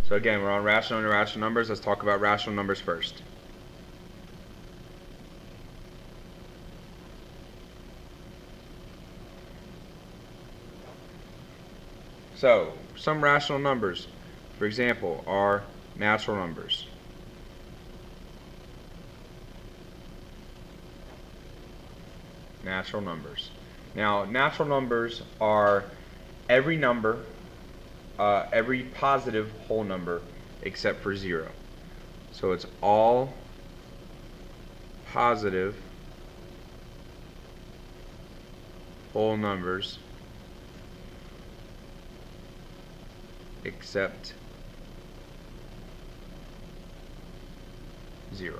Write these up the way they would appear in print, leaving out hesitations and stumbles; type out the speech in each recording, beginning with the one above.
So again, we're on rational and irrational numbers. Let's talk about rational numbers first. So, some rational numbers, for example, are natural numbers. Natural numbers. Now, natural numbers are every number, every positive whole number except for 0. So it's all positive whole numbers except 0.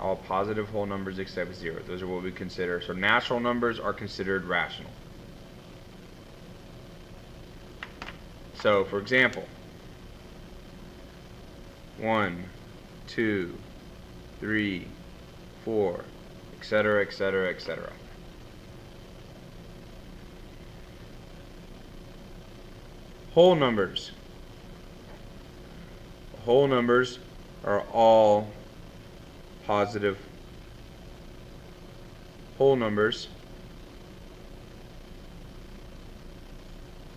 All positive whole numbers except 0. Those are what we consider. So natural numbers are considered rational. So, for example, 1, 2, 3, 4, etc., etc., etc. Whole numbers. Whole numbers are all positive whole numbers,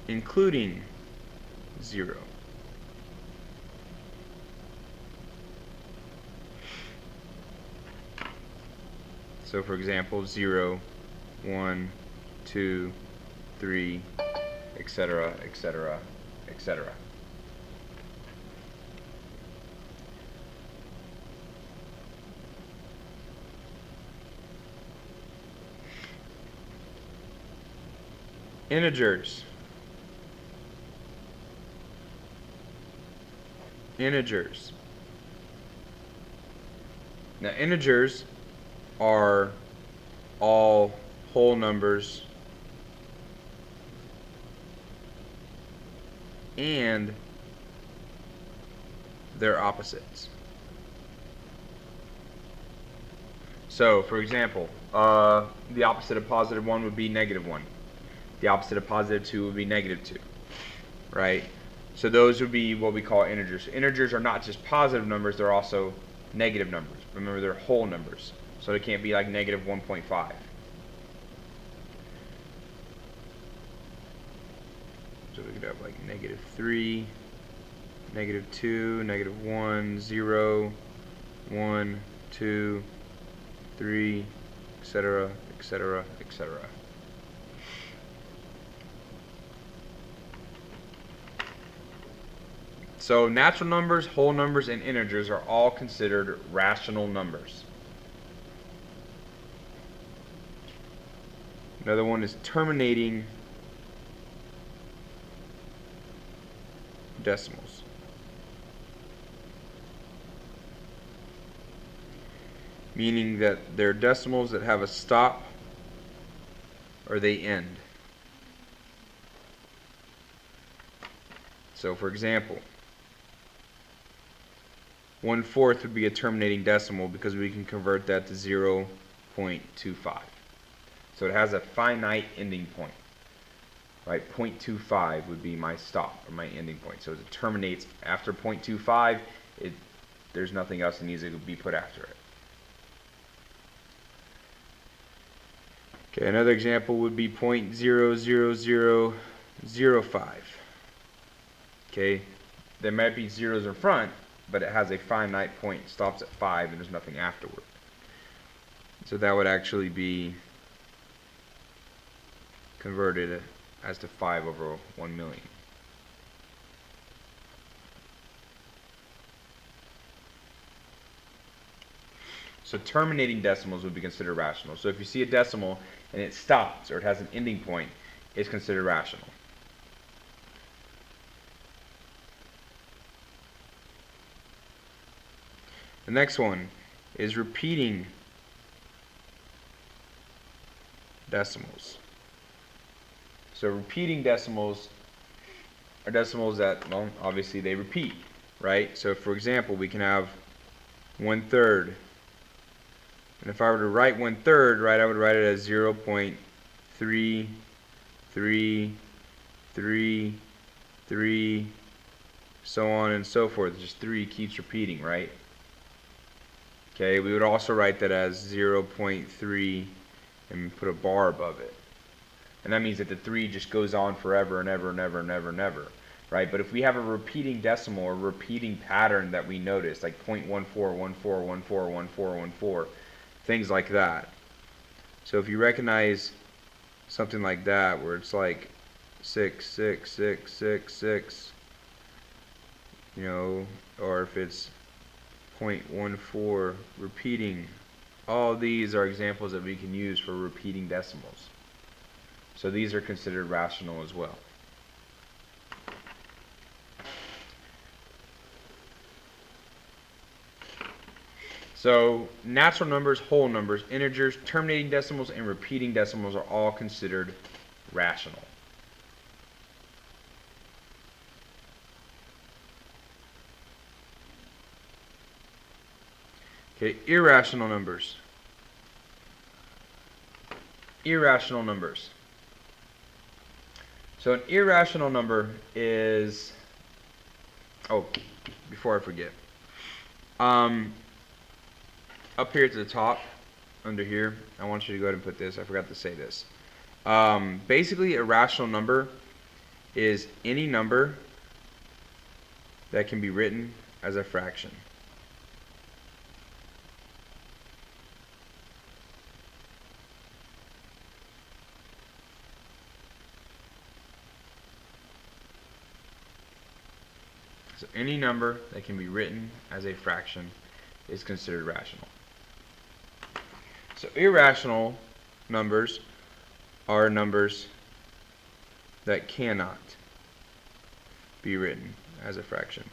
including 0. So for example, 0, 1, 2, 3, etc., etc., etc. Integers. Integers. Now, integers are all whole numbers and their opposites. So, for example, the opposite of positive 1 would be negative 1. The opposite of positive 2 would be negative 2, right? So those would be what we call integers. Integers are not just positive numbers, they're also negative numbers. Remember, they're whole numbers, so they can't be like negative 1.5. So we could have like negative 3, negative 2, negative 1, 0, 1, 2, 3, etc., etc., etc. So natural numbers, whole numbers, and integers are all considered rational numbers. Another one is terminating decimals. Meaning that they're decimals that have a stop or they end. So for example, 1/4 would be a terminating decimal because we can convert that to 0.25. So it has a finite ending point. Right, 0.25 would be my stop or my ending point. So it terminates after 0.25. There's nothing else that needs to be put after it. Okay, another example would be 0.00005. Okay, there might be zeros in front, but it has a finite point, stops at 5, and there's nothing afterward. So that would actually be converted as to 5 over 1 million. So terminating decimals would be considered rational. So if you see a decimal and it stops or it has an ending point, it's considered rational. The next one is repeating decimals. So repeating decimals are decimals that, well, obviously they repeat, right? So for example, we can have 1/3. And if I were to write 1/3, right, I would write it as 0.333333 so on and so forth. Just 3 keeps repeating, right? Okay, we would also write that as 0.3 and put a bar above it. And that means that the 3 just goes on forever and ever and ever and ever and ever, right? But if we have a repeating decimal or repeating pattern that we notice, like 0.1414141414, things like that. So if you recognize something like that, where it's like 66666, you know, or if it's 0.14 repeating, all these are examples that we can use for repeating decimals. So these are considered rational as well. So natural numbers, whole numbers, integers, terminating decimals, and repeating decimals are all considered rational. Okay, irrational numbers. Irrational numbers. So an irrational number is, oh, before I forget, up here at the top, under here, I want you to go ahead and put this. I forgot to say this. Basically, a rational number is any number that can be written as a fraction. So any number that can be written as a fraction is considered rational. So irrational numbers are numbers that cannot be written as a fraction.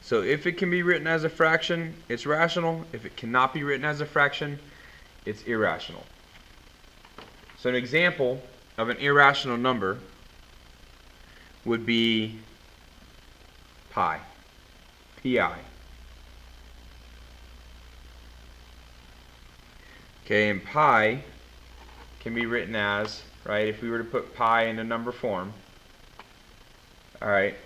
So if it can be written as a fraction, it's rational. If it cannot be written as a fraction, it's irrational. So an example of an irrational number would be pi, pi. Okay, and pi can be written as, right, if we were to put pi in a number form, all right,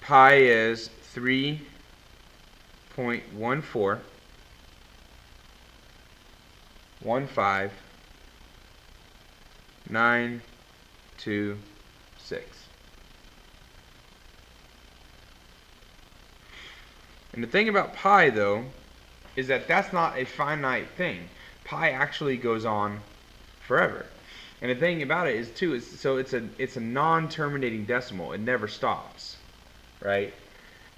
pi is 3.1415926. And the thing about pi, though, is that that's not a finite thing. Pi actually goes on forever. And the thing about it is, too, it's a non-terminating decimal. It never stops, right?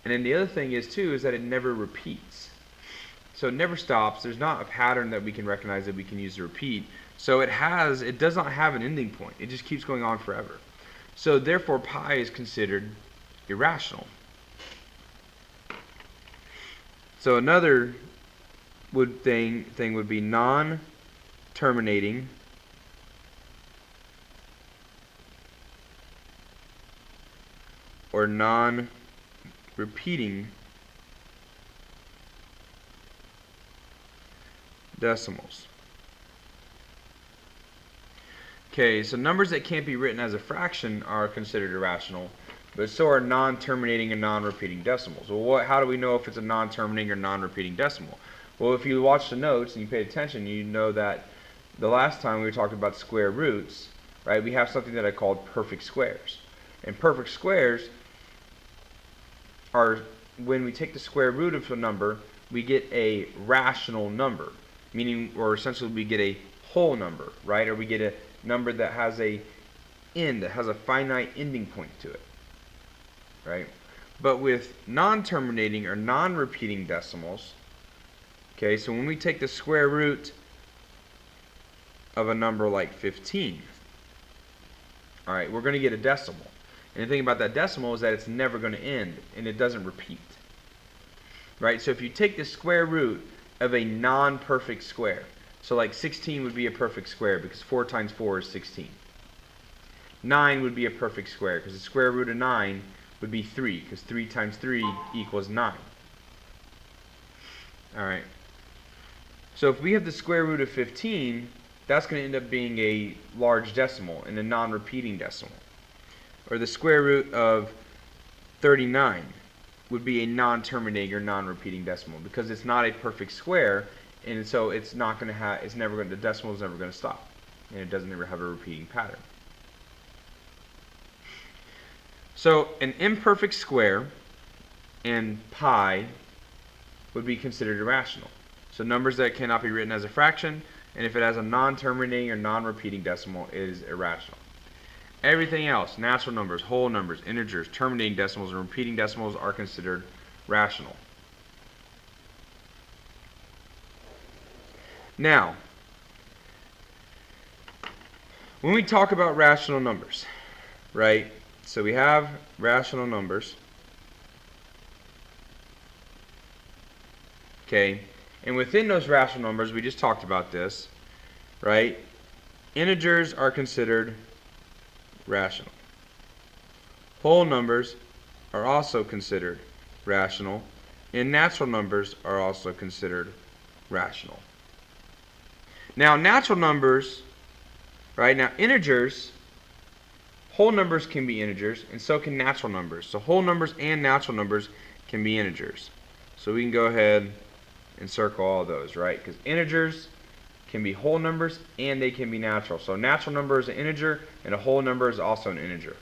And then the other thing is, too, is that it never repeats. So it never stops. There's not a pattern that we can recognize that we can use to repeat. So it does not have an ending point. It just keeps going on forever. So therefore, pi is considered irrational. So another thing would be non-terminating or non-repeating decimals. Okay, so numbers that can't be written as a fraction are considered irrational, but so are non-terminating and non-repeating decimals. Well, how do we know if it's a non-terminating or non-repeating decimal? Well, if you watch the notes and you pay attention, you know that the last time we were talking about square roots, right, we have something that I called perfect squares. And perfect squares are when we take the square root of a number, we get a rational number, meaning, or essentially we get a whole number, right? Or we get a number that has a end, that has a finite ending point to it, right? But with non-terminating or non-repeating decimals, okay, so when we take the square root of a number like 15, all right, we're going to get a decimal. And the thing about that decimal is that it's never going to end, and it doesn't repeat, right? So if you take the square root of a non-perfect square, so like 16 would be a perfect square because 4 times 4 is 16. 9 would be a perfect square because the square root of 9 would be 3 because 3 times 3 equals 9. All right. So if we have the square root of 15, that's going to end up being a large decimal and a non-repeating decimal. Or the square root of 39 would be a non-terminating or non-repeating decimal because it's not a perfect square, and so it's not going to have, the decimal is never going to stop, and it doesn't ever have a repeating pattern. So an imperfect square and pi would be considered irrational. So numbers that cannot be written as a fraction, and if it has a non-terminating or non-repeating decimal, it is irrational. Everything else, natural numbers, whole numbers, integers, terminating decimals, and repeating decimals are considered rational. Now, when we talk about rational numbers, right? So we have rational numbers. Okay, and within those rational numbers, we just talked about this, right? Integers are considered rational. Whole numbers are also considered rational, and natural numbers are also considered rational. Now, natural numbers, right? Now, integers, whole numbers can be integers, and so can natural numbers. So whole numbers and natural numbers can be integers. So we can go ahead and circle all of those, right? Because integers can be whole numbers and they can be natural. So a natural number is an integer and a whole number is also an integer.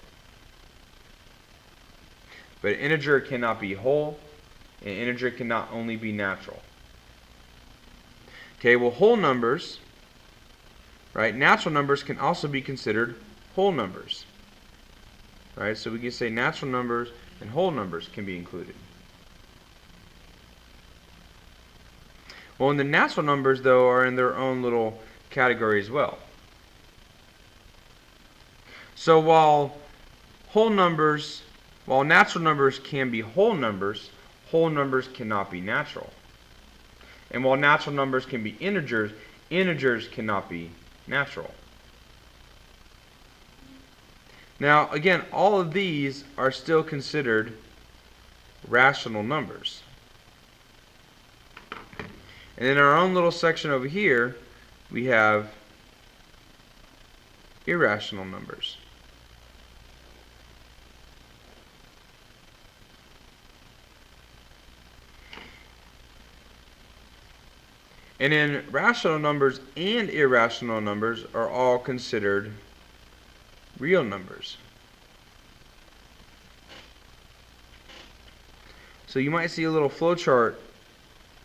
But an integer cannot be whole, and an integer cannot only be natural. Okay, well, whole numbers, right? Natural numbers can also be considered whole numbers. Right? So we can say natural numbers and whole numbers can be included. Well, and the natural numbers, though, are in their own little category as well. So while natural numbers can be whole numbers cannot be natural. And while natural numbers can be integers, integers cannot be natural. Now, again, all of these are still considered rational numbers. And in our own little section over here, we have irrational numbers. And then rational numbers and irrational numbers are all considered real numbers. So you might see a little flowchart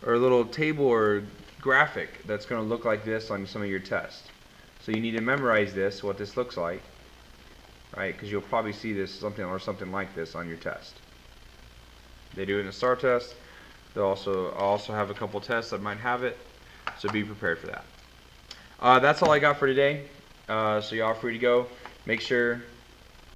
or a little table or graphic that's going to look like this on some of your tests. So you need to memorize this, what this looks like, right? Because you'll probably see this something like this on your test. They do it in a STAR test. They'll also have a couple tests that might have it, so be prepared for that. That's all I got for today. So y'all are free to go. Make sure